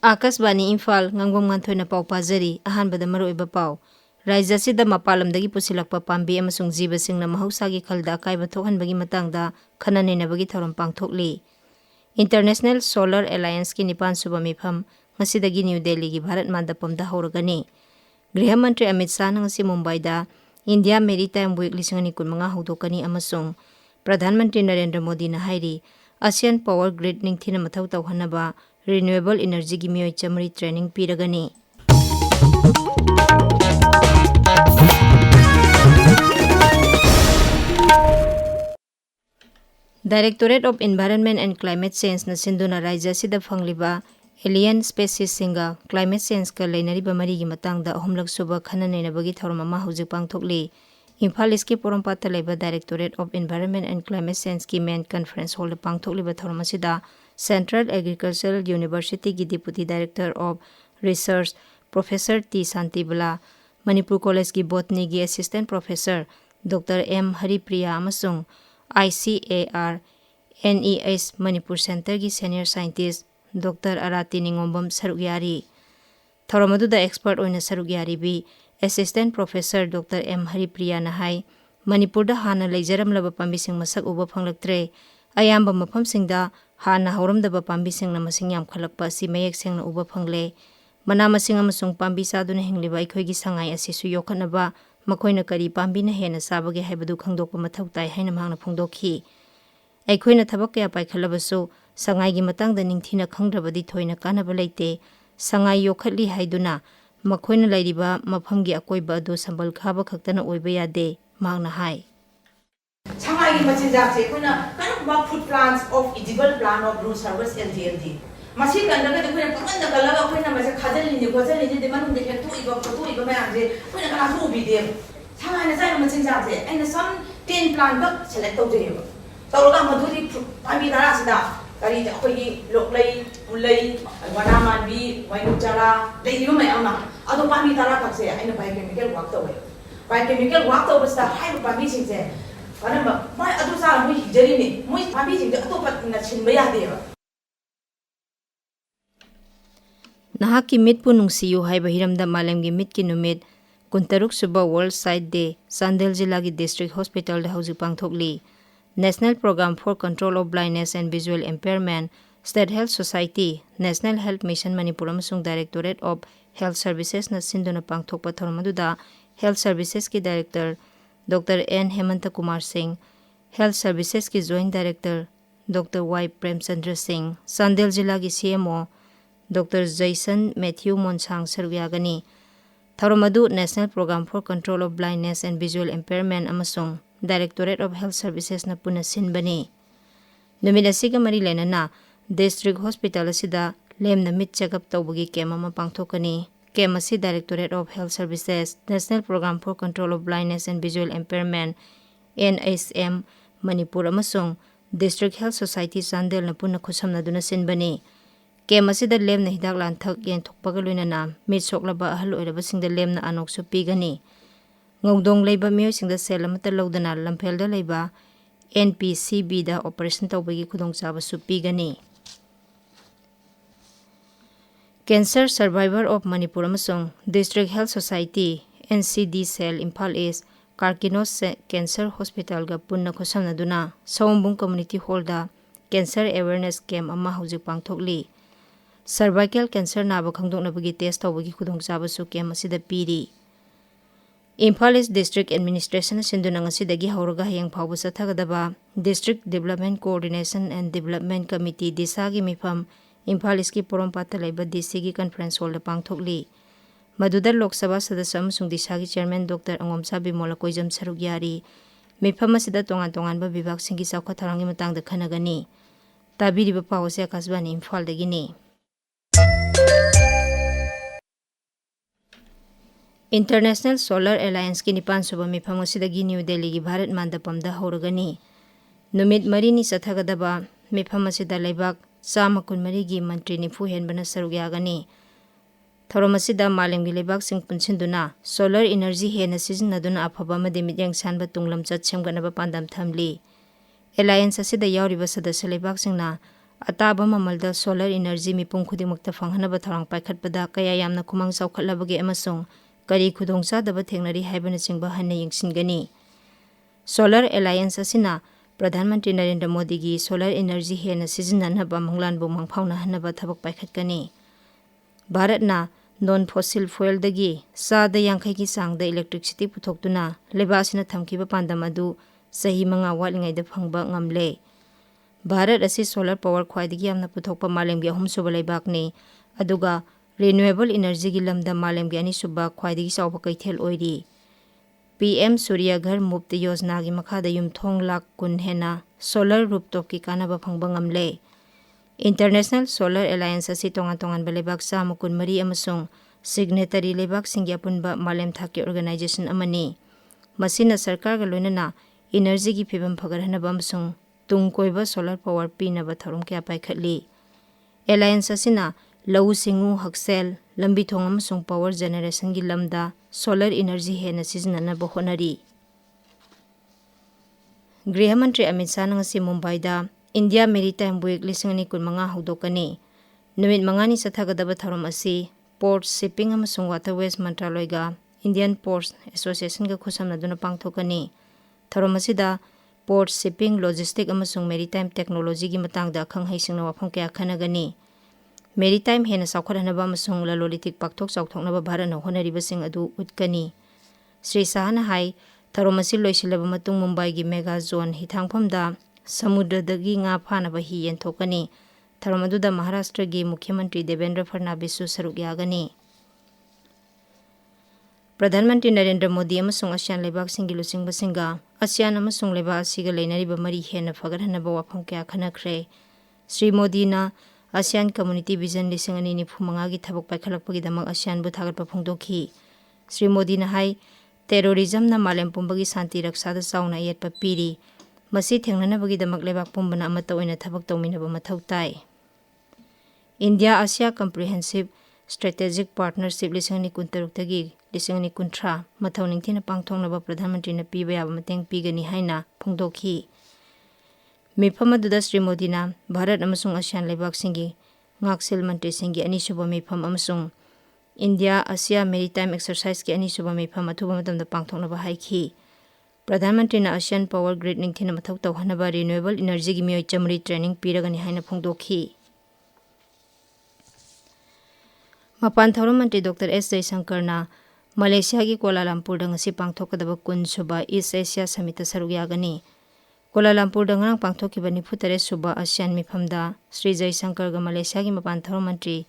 Akasbani Imphal Ngangbam Nganthoi na pau pazari ahanbada maroiba pau Raija sida mapalamdagi pusilakpa pambi amasung jiba singna mahausagi khalda akaiba thokhanbagi matangda khananenabagi thoram pangthokli. International Solar Alliance ki nipan suba mifam ngasidagi New Delhi gi Bharat Mandapamda horagani. Griha Mantri Amit Shah ngasi Mumbai da India Maritime Week 2015 hodokani amasung Pradhan Mantri Narendra Modi na hairi ASEAN Power Grid ningthina mathau tawhanaba renewable energy gi miyoi chamari training piragani. Directorate of Environment and Climate Change na sinduna Raija sida fangliba alien species singa climate change ka leinariba marigi matangda ahumlak suba khananenabagi thormama hujik pangthokli. Imphal iski porompata leba Directorate of Environment and Climate Change ki main conference hall pangthokliba thormasida Central Agricultural University ki Deputy Director of Research Professor T Santibala, Manipur College ki Botany ki Assistant Professor Dr. M Haripriya amasung ICAR NES Manipur Center ki Senior Scientist Dr. Arati Ningobam Sarugyari. Thoramaduda expert oina Sarugyari bi Assistant Professor Dr. M Haripriya nahai Manipur da hana leijaramlaba pambising masak uba phanglaktre ayamba mafamsingda hana hauramdaba pambising na masing yam khalakpa si mayek sengna uba phangle mana masing amasung pambi saduna hingliba ikhoigi sangai asisu yokhanaba makoina kari pambi na hena sabage haibadu khangdokpa mathau tai haina mangna phongdokhi aikhoina thabak kya paikhalabsu sangai gi matangda ningthina khangdrabadi thoina kanaba leite sangai yokhatli haiduna makoina lairiba mafamgi akoiba adu sambal khaba khaktana oiba yade mangna hai sangai gi machinjak se koina kanba food plants of edible plant of blue service LTLD masi kandaga de koina panganda kalaga koina mase khajali ni de manung de hetu iba mayam je koina kana su bi de sangai na sai machinjak se aina some 10 plant bak select tawjeba tawraga maduri pami dara sida kari khoi loklai ulai wana manbi wainu jara leiru mayama ado pami dara kakse aina biochemical work tawe biochemical work tawe sta hai pami singse kanamba mai adu sa mu hijari ni mu pami singse atopa na chinba yadeba Nahaki mit pu nungsiyu haiba hiramda malemgi mit ki numit kuntaruk suba World Sight Day Sandel Jilla gi District Hospital da hauji pangthokli. National Program for Control of Blindness and Visual Impairment, State Health Society, National Health Mission Manipur amasung Directorate of Health Services na sinduna pangthokpa thormaduda Health Services ki Director Dr. N. Hemanta Kumar Singh, Health Services ki Joint Director Dr. Y. Premchandra Singh, Sandel Jilla ki CMO Dr. Jason Matthew Monsang Sarvyagani, Thormadu National Program for Control of Blindness and Visual Impairment amasung Directorate of Health Services na puna sinbani. Numid asiga mari lenana District Hospital asida lem na mit check-up tawbagi kema mapangthokani. Kema si Directorate of Health Services, National Program for Control of Blindness and Visual Impairment, NHM Manipur amasung District Health Society Sandel na puna khusam na duna sinbani. Kema asida lem na hidak lanthak yen thokpaga luinana mit soklaba ahal oiraba singda lem na anok su pigani. Ngawdong leiba miyo singda sel amata lawdana lamphel leiba NPCB da operation tawbagi khudong chaba su pigani. Cancer Survivor of Manipur amasung District Health Society NCD Cell Imphal East Karkinos Cancer Hospital ga punna khosamna duna Saumbung Community Hall da Cancer Awareness Camp ama hujik pangthokli. Cervical cancer naba khangdoknabagi test tawbagi khudong chaba su camp asida piri. Imphal East District Administration sinduna ngasidagi hauraga hayang phawba sathagadaba District Development Coordination and Development Committee DISA gi mifam Imphal East ki porompata laiba DC gi conference hall da pangthokli. Maduda Lok Sabha Sadasya amasung DISA gi Chairman Dr. Angomsa Bimola Koijam Sarugyari mifam asida tongan ba bibak singi sakha tharangi matang da khanagani. Tabiriba pawse Akasbani Imphal dagini. International Solar Alliance ki nipan suba mifam asidagi New Delhi gi Bharat Mandapamda horagani. Numit marini sathagadaba mifam asida laibak Sama kunmari gi mantri nifu henbana sarugyagani. Thorom asida malem gi laibak sing punsinduna solar energy hena sizinaduna afaba made midyang sanba tunglam chat semganaba pandam thamli. Alliance asida yawriba sadasya laibak singna ataba mamalda solar energy mipum khudimukta phanghanaba tharang paikhatpada kaya yamna khumang chawkhatlabage amasung kari khudongchadaba thengnari haibana chingba hanne yengsingani. Solar Alliance asina Pradhan Mantri Narendra Modi gi solar energy hena sijinnanaba manglanbu mangphauna hanaba thabak paikhatkani. Bharatna non fossil fuel dagi sada yangkhai ki sangda electricity puthoktuna lebasina thamkiba pandam adu sahi manga watlingai da phangba ngamle. Bharat asi solar power khwaidagi yamna puthokpa malemgi ahumsuba leibakni aduga renewable energy gi lamda malemgi anisuba khwaidagi chawba kaithel oiri. PM Surya Ghar Muft Yojana gi makhada yumthong lakh kun hena solar rooftop ki kanaba phangba ngamle. International Solar Alliance asi tongan balebak samukun mari amasung signatory lebak singya punba malem thaki organization amani. Masina sarkar ga loinana energy gi phibam phagarhanaba amasung tungkoiba solar power pinaba tharum kya paikhatli. Alliance asina lau singu haksel lambi thong amasung power generation gi lamda solar energy hena sijinnanaba honari. Griha Mantri Amit Shah ngasi Mumbai da India Maritime Week 2025 hudokani. Numit mangani sathagadaba tharum asi Port Shipping amasung Waterways Mantraloy ga Indian Ports Association ga khusamnaduna pangthokani. Tharum asida Port Shipping Logistic amasung Maritime Technology gi matangda khanghaisingna wafam kya khanagani. Maritime hena saukharanaba amasung lalolitik pakthok chawthoknaba Bharatna honaribasing adu utkani. Sri Shahana hai tharum asi loisilaba matung Mumbai gi mega zone hithangphamda samudradagi nga phanaba hi yenthokani. Tharum aduda Maharashtra gi Mukhyamantri Devendra Fadnavis su saruk yagani. Pradhan Mantri Narendra Modi amasung ASEAN lebak singi lusingbasinga ASEAN amasung lebak asiga leinariba mari hena fagarhanaba wafam kya khanakre. Sri Modi na ASEAN Community Vision 2025 gi thabak paikhalakpagidamak ASEAN bu thagatpa phongdokhi. Sri Modi na hai terrorism na malem pumbagi santi raksada chauna yetpa piri. Masi thengnanabagidamak lebak pumbana amata oina thabak tawminaba mathau tai. India Asia Comprehensive Strategic Partnership 2026 tagi 2030 mathau ningthina pangthongnaba Pradhan Mantri na piba yaba mateng pigani haina phongdokhi. Mifam aduda Sri Modi na Bharat amasung ASEAN lebak singi ngaksil mantri singi anisuba mifam amasung India Asia Maritime Exercise ki anisuba mifam athuba matamda pangthoknaba haikhi. Pradhan Mantri na ASEAN Power Grid ningthina mathau tawhanaba renewable energy gi miyoi chamri training piragani haina phongdokhi. Mapan Thauram Mantri Dr. S. Jaishankar na Malaysia gi Kuala Lumpur da ngasi pangthokadaba kun suba East Asia Summit saruk yagani. Kuala Lumpur da ngarang pangthokiba 93 suba ASEAN mifamda Sri Jaishankar ga Malaysia gi Mapan Thauram Mantri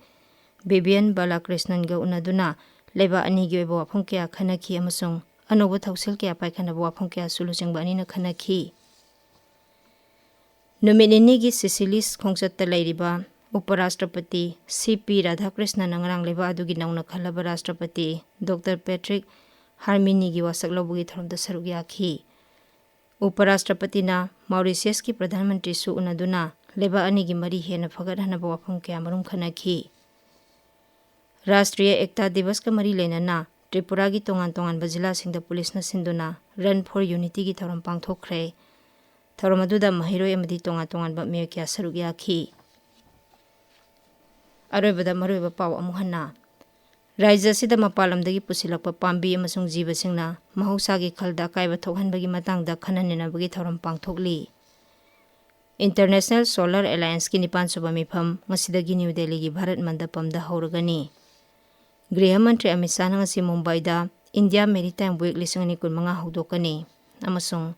Vivian Balakrishnan ga unaduna leba ani gi oiba wafam kya khanakhi amasung anoba thausil kya paikhanaba wafam kya suluchingba ani na khanakhi. Numinini gi Sicilis khongchatta leiriba Uparashtrapati C.P. Radhakrishnan ngarang leba adugi nauna khalaba Rashtrapati Dr. Patrick Harmini gi wasak lobugi tharumda saruk yakhi. Uparashtrapati na Mauritius ki Pradhan Mantri su unaduna leba ani gi mari hena fagadhanaba wafam kya marum khanakhi. Rashtriya Ekta Divas ka mari leinana Tripura gi tongan bajila singda police na sinduna Run for Unity gi tharum pangthokre. Tharum aduda mahiroi amadi tongan ba miyo kya saruk yakhi. Aroibada maroiba paw amuhanna. Raija sida mapalamdagi pusilakpa pambi amasung jibasingna mahusagi khalda kaiba thokhanbagi matangda khananenabagi tharum pangthokli. International Solar Alliance ki nipan suba mifam ngasidagi New Delhi gi Bharat Mandapamda hauragani. Griha Mantri Amit Shah ngasi Mumbai da India Maritime Week 2025 hudokani. Amasung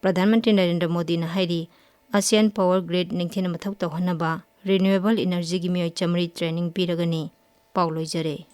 Pradhan Mantri Narendra Modi na hairi ASEAN Power Grid ningthina mathau tawhanaba renewable energy gi miyoi chamri training piragani. Paulo Jare.